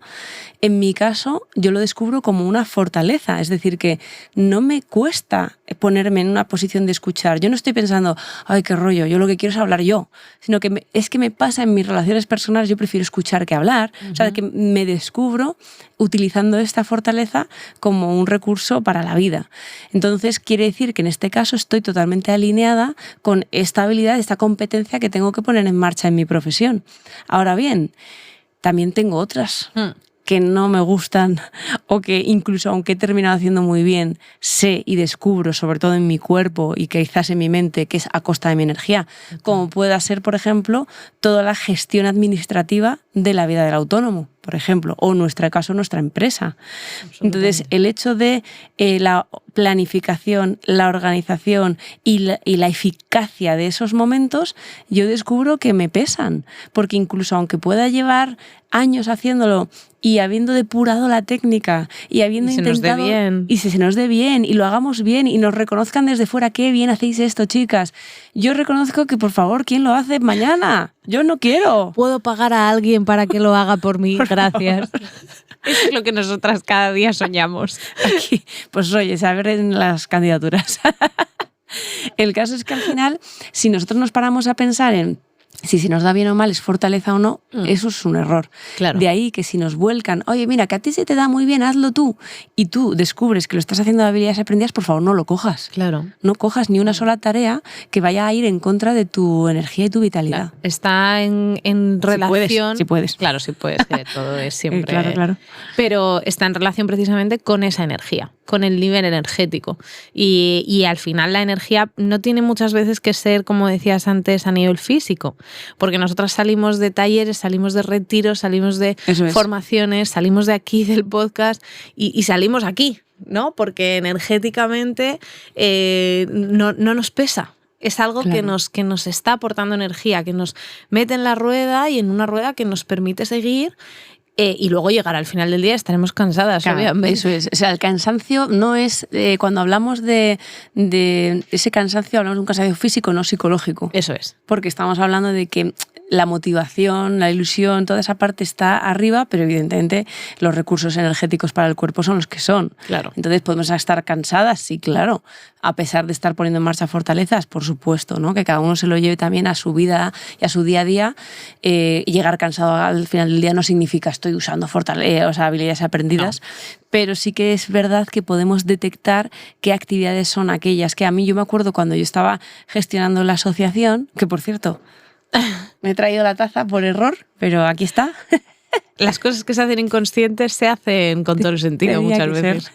En mi caso, yo lo descubro como una fortaleza, es decir, que no me cuesta ponerme en una posición de escuchar. Yo no estoy pensando, ay, qué rollo, yo lo que quiero es hablar yo, sino que es que me pasa en mis relaciones personales, yo prefiero escuchar que hablar, o sea, que me descubro utilizando esta fortaleza como un recurso para la vida. Entonces, quiere decir que en este caso estoy totalmente alineada con esta habilidad, esta competencia que tengo que poner en marcha en mi profesión. Ahora bien, también tengo otras que no me gustan, o que incluso aunque he terminado haciendo muy bien, sé y descubro, sobre todo en mi cuerpo y quizás en mi mente, que es a costa de mi energía, como pueda ser, por ejemplo, toda la gestión administrativa de la vida del autónomo, por ejemplo, o en nuestro caso, nuestra empresa. Entonces, el hecho de la planificación, la organización y la eficacia de esos momentos, yo descubro que me pesan, porque incluso aunque pueda llevar años haciéndolo y habiendo depurado la técnica y habiendo intentado, y si se nos dé bien y lo hagamos bien y nos reconozcan desde fuera, qué bien hacéis esto, chicas, yo reconozco que, por favor, ¿quién lo hace mañana? Yo no quiero. Puedo pagar a alguien para que lo haga por mí. Gracias. Eso es lo que nosotras cada día soñamos. Aquí, pues oye, saber en las candidaturas. El caso es que al final, si nosotros nos paramos a pensar en si se nos da bien o mal, es fortaleza o no, eso es un error. Claro. De ahí que si nos vuelcan, oye, mira, que a ti se te da muy bien, hazlo tú, y tú descubres que lo estás haciendo de habilidades aprendidas, por favor, no lo cojas. Claro. No cojas ni una sola tarea que vaya a ir en contra de tu energía y tu vitalidad. Claro. Está en relación... Si puedes. Claro, si puedes, que todo es siempre... Claro. Pero está en relación precisamente con esa energía, con el nivel energético. Y al final la energía no tiene muchas veces que ser, como decías antes, a nivel físico. Porque nosotras salimos de talleres, salimos de retiros, salimos de formaciones, salimos de aquí del podcast y salimos aquí, ¿no? Porque energéticamente no nos pesa. Es algo que nos está aportando energía, que nos mete en la rueda y en una rueda que nos permite seguir y luego llegar al final del día estaremos cansadas, claro, obviamente. Eso es. O sea, el cansancio no es... cuando hablamos de ese cansancio, hablamos de un cansancio físico, no psicológico. Eso es. Porque estamos hablando de que la motivación, la ilusión, toda esa parte está arriba, pero evidentemente los recursos energéticos para el cuerpo son los que son. Claro. Entonces, ¿podemos estar cansadas? Sí, claro. A pesar de estar poniendo en marcha fortalezas, por supuesto, ¿no? Que cada uno se lo lleve también a su vida y a su día a día. Llegar cansado al final del día no significa estoy usando habilidades aprendidas, no. Pero sí que es verdad que podemos detectar qué actividades son aquellas que a mí, yo me acuerdo cuando yo estaba gestionando la asociación, que por cierto, me he traído la taza por error, pero aquí está. Las cosas que se hacen inconscientes se hacen con todo el sentido muchas veces.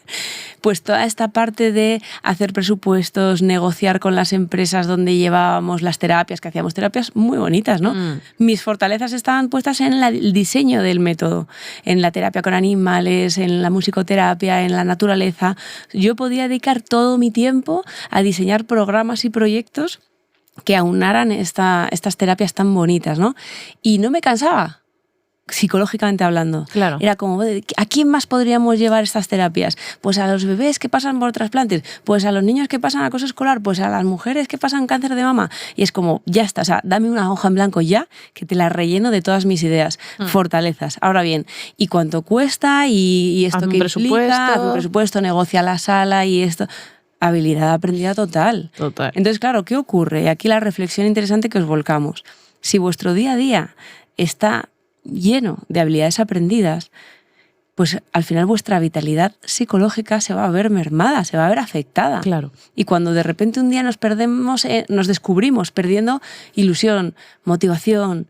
Pues toda esta parte de hacer presupuestos, negociar con las empresas donde llevábamos las terapias, que hacíamos terapias muy bonitas, ¿no? Mis fortalezas estaban puestas en el diseño del método, en la terapia con animales, en la musicoterapia, en la naturaleza. Yo podía dedicar todo mi tiempo a diseñar programas y proyectos que aunaran estas terapias tan bonitas, ¿no? Y no me cansaba, psicológicamente hablando. Claro. Era como, ¿a quién más podríamos llevar estas terapias? Pues a los bebés que pasan por trasplantes, pues a los niños que pasan acoso escolar, pues a las mujeres que pasan cáncer de mama. Y es como, ya está, o sea, dame una hoja en blanco ya, que te la relleno de todas mis ideas, fortalezas. Ahora bien, ¿y cuánto cuesta? ¿Y esto qué implica? Haz un presupuesto, negocia la sala y esto... Habilidad aprendida total. Entonces, claro, ¿qué ocurre? Y aquí la reflexión interesante que os volcamos. Si vuestro día a día está lleno de habilidades aprendidas, pues al final vuestra vitalidad psicológica se va a ver mermada, se va a ver afectada. Claro. Y cuando de repente un día nos descubrimos perdiendo ilusión, motivación,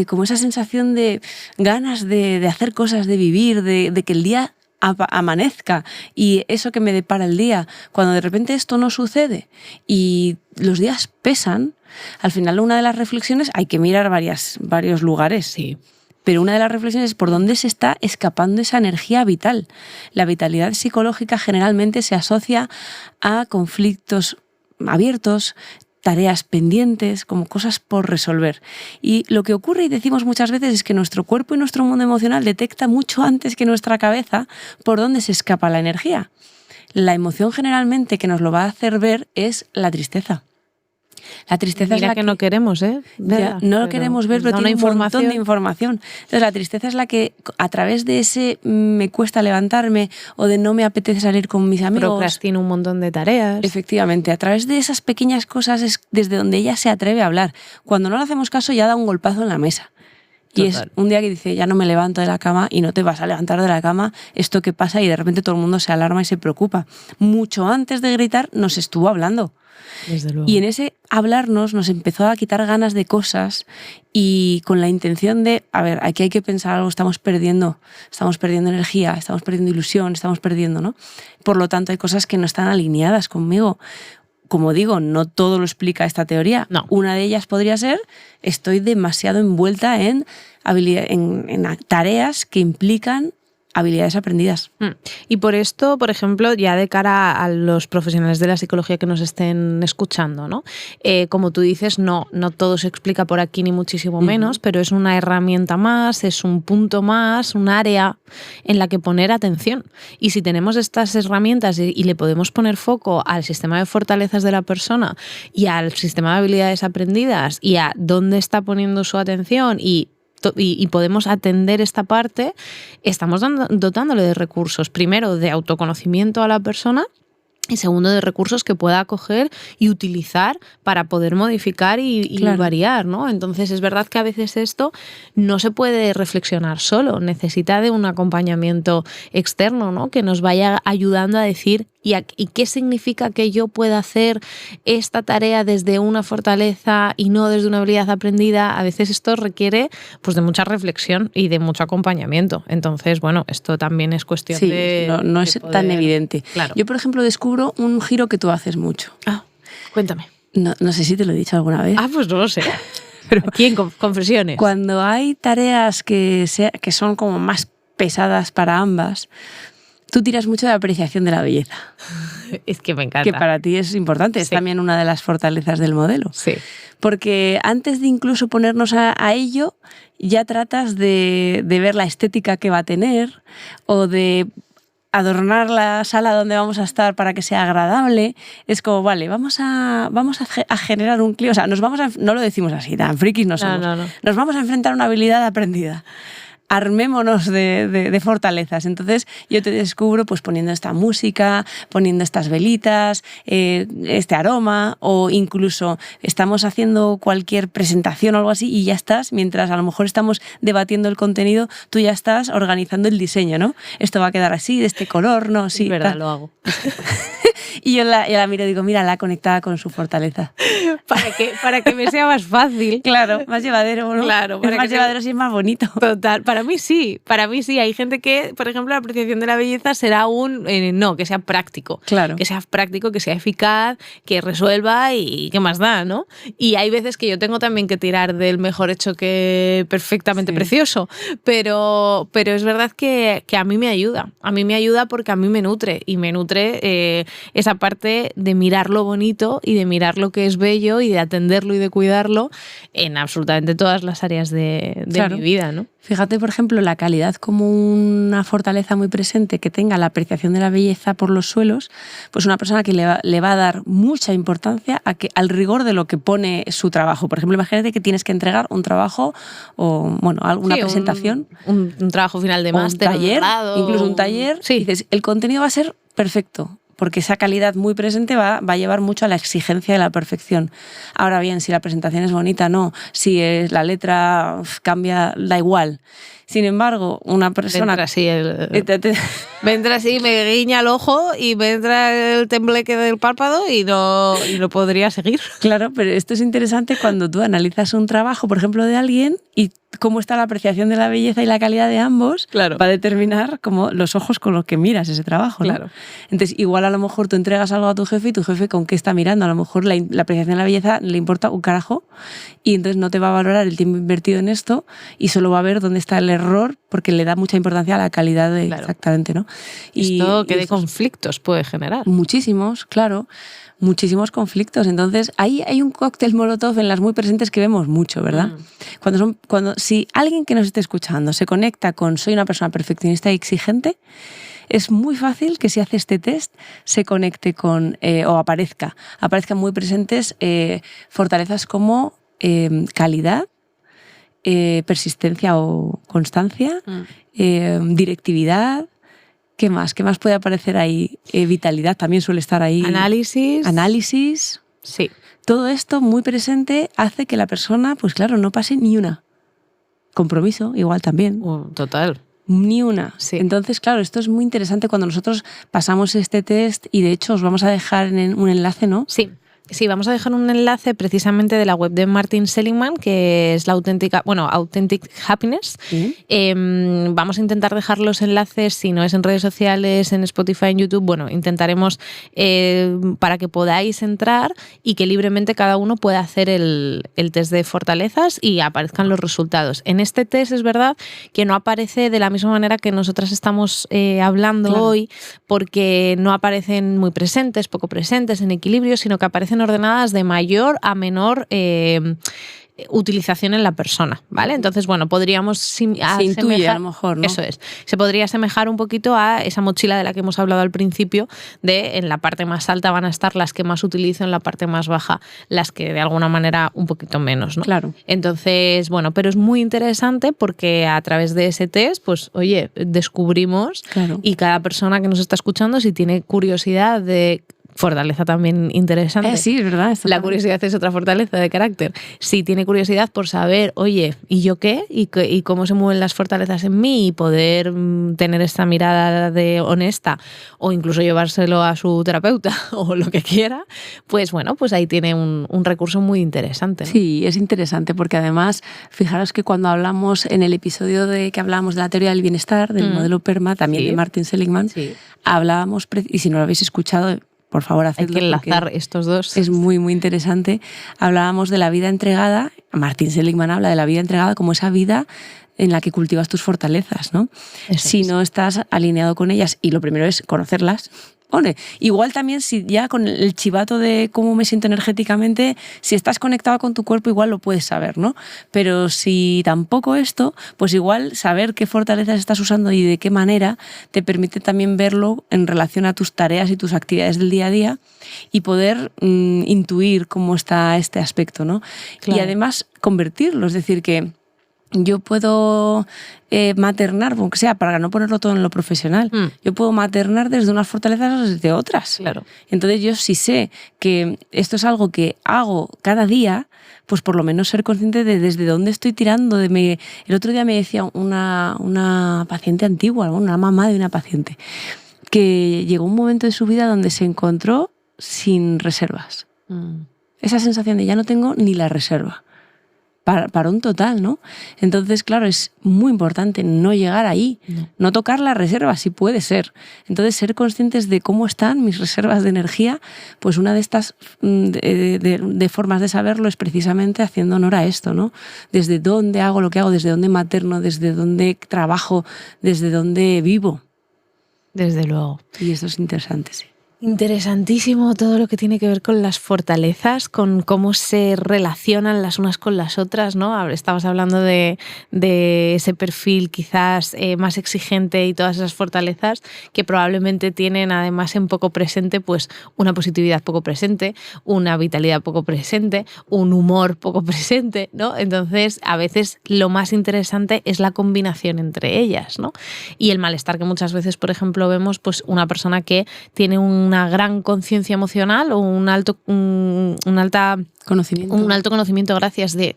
como esa sensación de ganas de hacer cosas, de vivir, de que el día amanezca y eso que me depara el día, cuando de repente esto no sucede y los días pesan, al final una de las reflexiones, hay que mirar varios lugares, sí. Pero una de las reflexiones es por dónde se está escapando esa energía vital. La vitalidad psicológica generalmente se asocia a conflictos abiertos, tareas pendientes, como cosas por resolver. Y lo que ocurre, y decimos muchas veces, es que nuestro cuerpo y nuestro mundo emocional detecta mucho antes que nuestra cabeza por dónde se escapa la energía. La emoción generalmente que nos lo va a hacer ver es la tristeza. La tristeza Mira es la que no queremos, ¿eh? Ya, no lo queremos ver, pero tiene un montón de información. Entonces, la tristeza es la que, a través de ese me cuesta levantarme o de no me apetece salir con mis amigos... Procrastino un montón de tareas. Efectivamente, a través de esas pequeñas cosas es desde donde ella se atreve a hablar. Cuando no le hacemos caso, ya da un golpazo en la mesa. Y total. Es un día que dice, ya no me levanto de la cama, y no te vas a levantar de la cama, esto que pasa, y de repente todo el mundo se alarma y se preocupa. Mucho antes de gritar nos estuvo hablando. Desde luego. Y en ese hablarnos nos empezó a quitar ganas de cosas y con la intención de, a ver, aquí hay que pensar algo, estamos perdiendo energía, estamos perdiendo ilusión, estamos perdiendo, ¿no? Por lo tanto, hay cosas que no están alineadas conmigo. Como digo, no todo lo explica esta teoría. No. Una de ellas podría ser, estoy demasiado envuelta en tareas que implican habilidades aprendidas. Y por esto, por ejemplo, ya de cara a los profesionales de la psicología que nos estén escuchando, ¿no? Como tú dices, no todo se explica por aquí ni muchísimo menos, pero es una herramienta más, es un punto más, un área en la que poner atención. Y si tenemos estas herramientas y le podemos poner foco al sistema de fortalezas de la persona y al sistema de habilidades aprendidas y a dónde está poniendo su atención y podemos atender esta parte, estamos dotándole de recursos, primero de autoconocimiento a la persona y segundo de recursos que pueda coger y utilizar para poder modificar y claro, variar, ¿no? Entonces es verdad que a veces esto no se puede reflexionar solo, necesita de un acompañamiento externo, ¿no? Que nos vaya ayudando a decir ¿y qué significa que yo pueda hacer esta tarea desde una fortaleza y no desde una habilidad aprendida? A veces esto requiere pues de mucha reflexión y de mucho acompañamiento. Entonces, bueno, esto también es cuestión de... No es poder... tan evidente. Claro. Yo, por ejemplo, descubro un giro que tú haces mucho. Ah, cuéntame. No sé si te lo he dicho alguna vez. Ah, pues no lo sé. Pero aquí en Confesiones. Cuando hay tareas que son como más pesadas para ambas, Tú tiras mucho de la apreciación de la belleza. Es que me encanta. Que para ti es importante, es también una de las fortalezas del modelo. Sí. Porque antes de incluso ponernos a ello, ya tratas de ver la estética que va a tener o de adornar la sala donde vamos a estar para que sea agradable. Es como, vale, vamos a generar un clima. O sea, no lo decimos así, tan frikis no somos. No. Nos vamos a enfrentar a una habilidad aprendida. Armémonos de fortalezas. Entonces yo te descubro pues poniendo esta música, poniendo estas velitas, este aroma, o incluso estamos haciendo cualquier presentación o algo así y ya estás, mientras a lo mejor estamos debatiendo el contenido, tú ya estás organizando el diseño, ¿no? Esto va a quedar así, de este color, ¿no? Sí, es verdad, lo hago. Y yo la miro y digo, mira, la conectada con su fortaleza. Para que me sea más fácil. Claro, más llevadero, ¿no? Claro, es más llevadero si es más bonito. Total, para mí sí. Hay gente que, por ejemplo, la apreciación de la belleza será que sea práctico. Claro. Que sea práctico, que sea eficaz, que resuelva y qué más da, ¿no? Y hay veces que yo tengo también que tirar del mejor hecho que perfectamente precioso. Pero es verdad que a mí me ayuda. A mí me ayuda porque a mí me nutre. Y me nutre esa parte de mirar lo bonito y de mirar lo que es bello y de atenderlo y de cuidarlo en absolutamente todas las áreas de mi vida, ¿no? Fíjate, por ejemplo, la calidad como una fortaleza muy presente que tenga la apreciación de la belleza por los suelos, pues una persona que le va a dar mucha importancia al rigor de lo que pone su trabajo. Por ejemplo, imagínate que tienes que entregar un trabajo o, alguna presentación. Un trabajo final de máster, un taller, incluso un taller. Sí. Y dices, el contenido va a ser perfecto, porque esa calidad muy presente va a llevar mucho a la exigencia de la perfección. Ahora bien, si la presentación es bonita, no. Si la letra cambia, da igual. Sin embargo, una persona... Me entra así, me guiña el ojo y me entra el tembleque del párpado y no podría seguir. Claro, pero esto es interesante cuando tú analizas un trabajo, por ejemplo, de alguien y cómo está la apreciación de la belleza y la calidad de ambos, claro, va a determinar como los ojos con los que miras ese trabajo, ¿no? Claro. Entonces, igual a lo mejor tú entregas algo a tu jefe y tu jefe con qué está mirando. A lo mejor la apreciación de la belleza le importa un carajo y entonces no te va a valorar el tiempo invertido en esto y solo va a ver dónde está el error porque le da mucha importancia a la calidad de claro. Exactamente, ¿no? Esto que de conflictos puede generar. Muchísimos, claro. Muchísimos conflictos. Entonces, ahí hay un cóctel molotov en las muy presentes que vemos mucho, ¿verdad? Si alguien que nos esté escuchando se conecta con soy una persona perfeccionista y exigente, es muy fácil que si hace este test se conecte con, o aparezcan muy presentes fortalezas como calidad, persistencia o constancia, directividad. ¿Qué más? ¿Qué más puede aparecer ahí? Vitalidad también suele estar ahí. Análisis. Sí. Todo esto muy presente hace que la persona, pues claro, no pase ni una. Compromiso, igual también. Total. Ni una. Sí. Entonces, claro, esto es muy interesante cuando nosotros pasamos este test y de hecho os vamos a dejar en un enlace, ¿no? Sí. Sí, vamos a dejar un enlace precisamente de la web de Martin Seligman, que es la Authentic Happiness. Vamos a intentar dejar los enlaces, si no es en redes sociales, en Spotify, en YouTube, intentaremos para que podáis entrar y que libremente cada uno pueda hacer el test de fortalezas y aparezcan los resultados. En este test es verdad que no aparece de la misma manera que nosotras estamos hablando hoy, porque no aparecen muy presentes, poco presentes, en equilibrio, sino que aparecen ordenadas de mayor a menor utilización en la persona, ¿vale? Entonces, podríamos se intuye a lo mejor, ¿no? Eso es. Se podría asemejar un poquito a esa mochila de la que hemos hablado al principio, de en la parte más alta van a estar las que más utilizo, en la parte más baja las que de alguna manera un poquito menos, ¿no? Claro. Entonces, pero es muy interesante porque a través de ese test, pues, oye, descubrimos, claro, y cada persona que nos está escuchando, si tiene curiosidad de... Fortaleza también interesante. Sí, es verdad. La curiosidad es otra fortaleza de carácter. Si tiene curiosidad por saber, oye, ¿y yo qué? ¿Y cómo se mueven las fortalezas en mí? Y poder tener esta mirada honesta o incluso llevárselo a su terapeuta o lo que quiera, pues ahí tiene un recurso muy interesante, ¿no? Sí, es interesante porque además, fijaros que cuando hablamos en el episodio que hablábamos de la teoría del bienestar, del modelo PERMA, también de Martin Seligman, hablábamos, y si no lo habéis escuchado, por favor, hacedlo. Hay que enlazar estos dos. Es muy, muy interesante. Hablábamos de la vida entregada. Martin Seligman habla de la vida entregada como esa vida en la que cultivas tus fortalezas, ¿no? Si no estás alineado con ellas, y lo primero es conocerlas. Igual también si ya con el chivato de cómo me siento energéticamente, si estás conectado con tu cuerpo igual lo puedes saber, ¿no? Pero si tampoco esto, pues igual saber qué fortalezas estás usando y de qué manera te permite también verlo en relación a tus tareas y tus actividades del día a día y poder intuir cómo está este aspecto, ¿no? Claro. Y además convertirlo, es decir, que yo puedo maternar, aunque sea para no ponerlo todo en lo profesional, yo puedo maternar desde unas fortalezas o desde otras. Claro. Entonces yo si sé que esto es algo que hago cada día, pues por lo menos ser consciente de desde dónde estoy tirando. El otro día me decía una paciente antigua, una mamá de una paciente, que llegó un momento de su vida donde se encontró sin reservas. Esa sensación de ya no tengo ni la reserva. Para un total, ¿no? Entonces, claro, es muy importante no llegar ahí, no tocar la reserva, si puede ser. Entonces, ser conscientes de cómo están mis reservas de energía, pues una de estas de formas de saberlo es precisamente haciendo honor a esto, ¿no? Desde dónde hago lo que hago, desde dónde materno, desde dónde trabajo, desde dónde vivo. Desde luego. Y eso es interesante, sí. Interesantísimo todo lo que tiene que ver con las fortalezas, con cómo se relacionan las unas con las otras, ¿no? Estabas hablando de ese perfil quizás más exigente y todas esas fortalezas que probablemente tienen además en poco presente pues una positividad poco presente, una vitalidad poco presente, un humor poco presente, ¿no? Entonces a veces lo más interesante es la combinación entre ellas, ¿no? Y el malestar que muchas veces, por ejemplo, vemos pues una persona que tiene una gran conciencia emocional o un alto conocimiento gracias de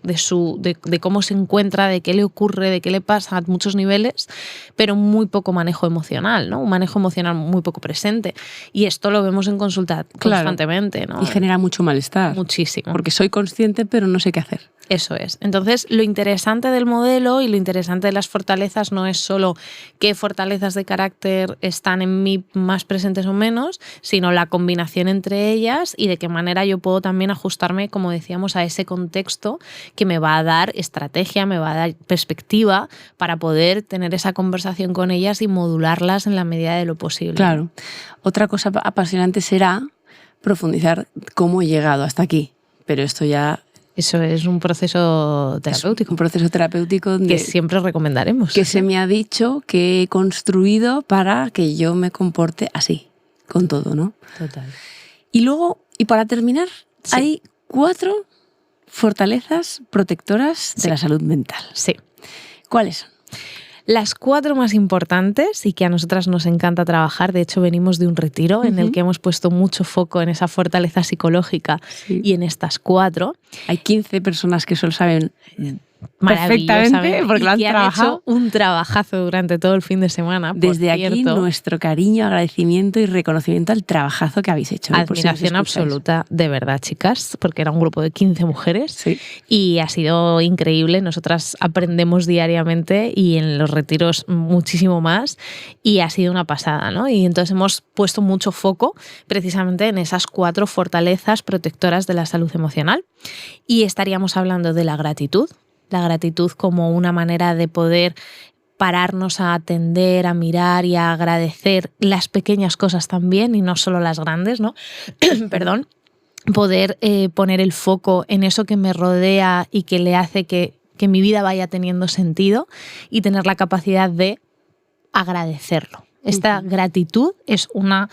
cómo se encuentra, de qué le ocurre, de qué le pasa a muchos niveles, pero muy poco manejo emocional, ¿no? Un manejo emocional muy poco presente. Y esto lo vemos en consulta constantemente, ¿no? Y genera mucho malestar. Muchísimo. Porque soy consciente, pero no sé qué hacer. Eso es. Entonces, lo interesante del modelo y lo interesante de las fortalezas no es solo qué fortalezas de carácter están en mí más presentes o menos, sino la combinación entre ellas y de qué manera yo puedo también ajustarme, como decíamos, a ese contexto que me va a dar estrategia, me va a dar perspectiva para poder tener esa conversación con ellas y modularlas en la medida de lo posible. Claro. Otra cosa apasionante será profundizar cómo he llegado hasta aquí. Pero esto ya... Eso es un proceso terapéutico. Es un proceso terapéutico que siempre recomendaremos. Que se me ha dicho que he construido para que yo me comporte así, con todo, ¿no? Total. Y luego, y para terminar, hay 4 fortalezas protectoras de la salud mental. Sí. ¿Cuáles son? Las 4 más importantes y que a nosotras nos encanta trabajar, de hecho venimos de un retiro en el que hemos puesto mucho foco en esa fortaleza psicológica y en estas 4. Hay 15 personas que solo saben perfectamente porque lo han trabajado. Hecho un trabajazo durante todo el fin de semana. Desde aquí nuestro cariño, agradecimiento y reconocimiento al trabajazo que habéis hecho. Admiración absoluta, de verdad, chicas, porque era un grupo de 15 mujeres y ha sido increíble. Nosotras aprendemos diariamente y en los retiros muchísimo más y ha sido una pasada, ¿no? Y entonces hemos puesto mucho foco precisamente en esas 4 fortalezas protectoras de la salud emocional y estaríamos hablando de la gratitud. La gratitud como una manera de poder pararnos a atender, a mirar y a agradecer las pequeñas cosas también y no solo las grandes, ¿no? Perdón. Poder poner el foco en eso que me rodea y que le hace que mi vida vaya teniendo sentido y tener la capacidad de agradecerlo. Esta gratitud es una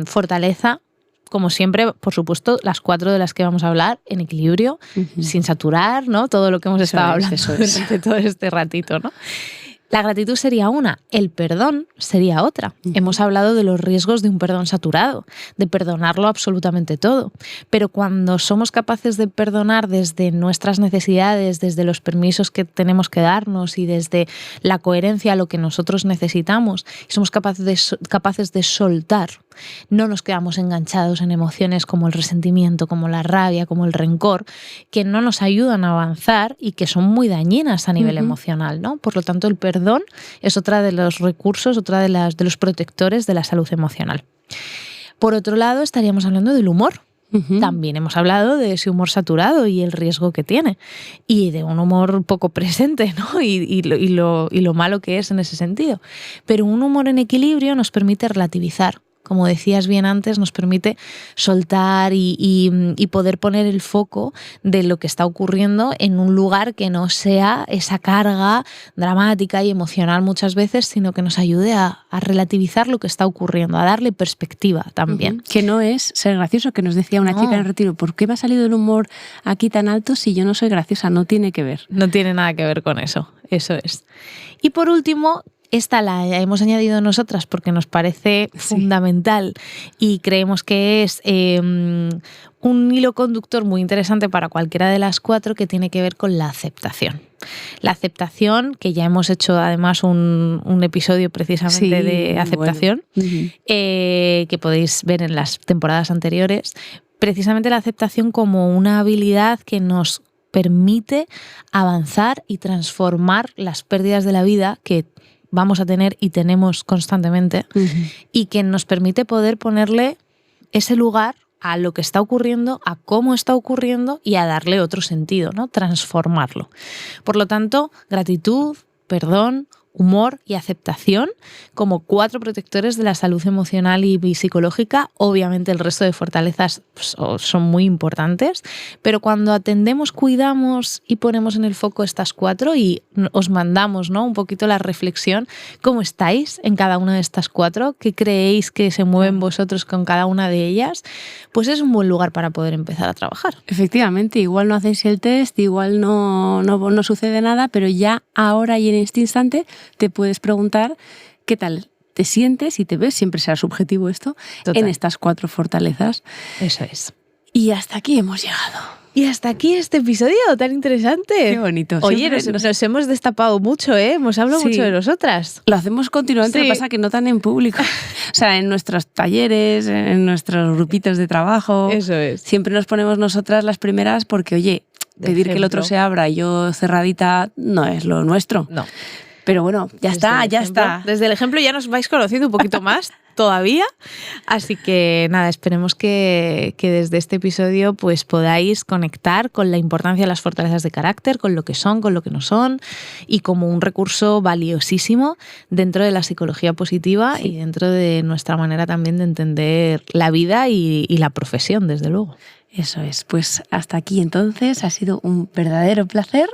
fortaleza. Como siempre, por supuesto, las 4 de las que vamos a hablar en equilibrio, sin saturar, ¿no? Todo lo que hemos estado hablando durante todo este ratito, ¿no? La gratitud sería una, el perdón sería otra. Hemos hablado de los riesgos de un perdón saturado, de perdonarlo absolutamente todo. Pero cuando somos capaces de perdonar desde nuestras necesidades, desde los permisos que tenemos que darnos y desde la coherencia a lo que nosotros necesitamos, y somos capaces de soltar, no nos quedamos enganchados en emociones como el resentimiento, como la rabia, como el rencor, que no nos ayudan a avanzar y que son muy dañinas a nivel emocional, ¿no? Por lo tanto, el perdón es otra de los recursos, otra de los protectores de la salud emocional. Por otro lado, estaríamos hablando del humor. También hemos hablado de ese humor saturado y el riesgo que tiene, y de un humor poco presente, ¿no? y lo malo que es en ese sentido. Pero un humor en equilibrio nos permite relativizar. Como decías bien antes, nos permite soltar y poder poner el foco de lo que está ocurriendo en un lugar que no sea esa carga dramática y emocional muchas veces, sino que nos ayude a relativizar lo que está ocurriendo, a darle perspectiva también. Que no es ser gracioso, que nos decía una chica en el retiro, ¿por qué me ha salido el humor aquí tan alto si yo no soy graciosa? No tiene que ver. No tiene nada que ver con eso es. Y por último, esta la hemos añadido nosotras porque nos parece fundamental y creemos que es un hilo conductor muy interesante para cualquiera de las 4, que tiene que ver con la aceptación. La aceptación, que ya hemos hecho además un episodio precisamente de aceptación, que podéis ver en las temporadas anteriores. Precisamente la aceptación como una habilidad que nos permite avanzar y transformar las pérdidas de la vida que vamos a tener y tenemos constantemente, y que nos permite poder ponerle ese lugar a lo que está ocurriendo, a cómo está ocurriendo y a darle otro sentido, ¿no? Transformarlo. Por lo tanto, gratitud, perdón, humor y aceptación como 4 protectores de la salud emocional y psicológica. Obviamente el resto de fortalezas son muy importantes, pero cuando atendemos, cuidamos y ponemos en el foco estas 4 y os mandamos, ¿no?, un poquito la reflexión, ¿cómo estáis en cada una de estas 4? ¿Qué creéis que se mueven vosotros con cada una de ellas? Pues es un buen lugar para poder empezar a trabajar. Efectivamente, igual no hacéis el test, igual no sucede nada, pero ya ahora y en este instante te puedes preguntar qué tal te sientes y te ves, siempre será subjetivo esto, en estas 4 fortalezas. Eso es. Y hasta aquí hemos llegado. Y hasta aquí este episodio tan interesante. Qué bonito. Oye, nos hemos destapado mucho, ¿eh? Hemos hablado mucho de nosotras. Lo hacemos continuamente, lo que pasa que no tan en público. O sea, en nuestros talleres, en nuestros grupitos de trabajo. Eso es. Siempre nos ponemos nosotras las primeras porque, oye, pedir que el otro se abra y yo cerradita no es lo nuestro. No. Pero bueno, ya está. Desde el ejemplo ya nos vais conociendo un poquito más todavía. Así que nada, esperemos que desde este episodio pues podáis conectar con la importancia de las fortalezas de carácter, con lo que son, con lo que no son, y como un recurso valiosísimo dentro de la psicología positiva y dentro de nuestra manera también de entender la vida y la profesión, desde luego. Eso es, pues hasta aquí entonces, ha sido un verdadero placer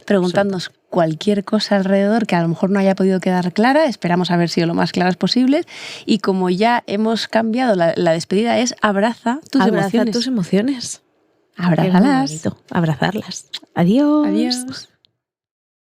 preguntarnos cualquier cosa alrededor que a lo mejor no haya podido quedar clara. Esperamos haber sido lo más claras posibles, y como ya hemos cambiado, la despedida es abraza tus emociones. Abraza tus emociones. Abrázalas. Abrazarlas. Adiós. Adiós.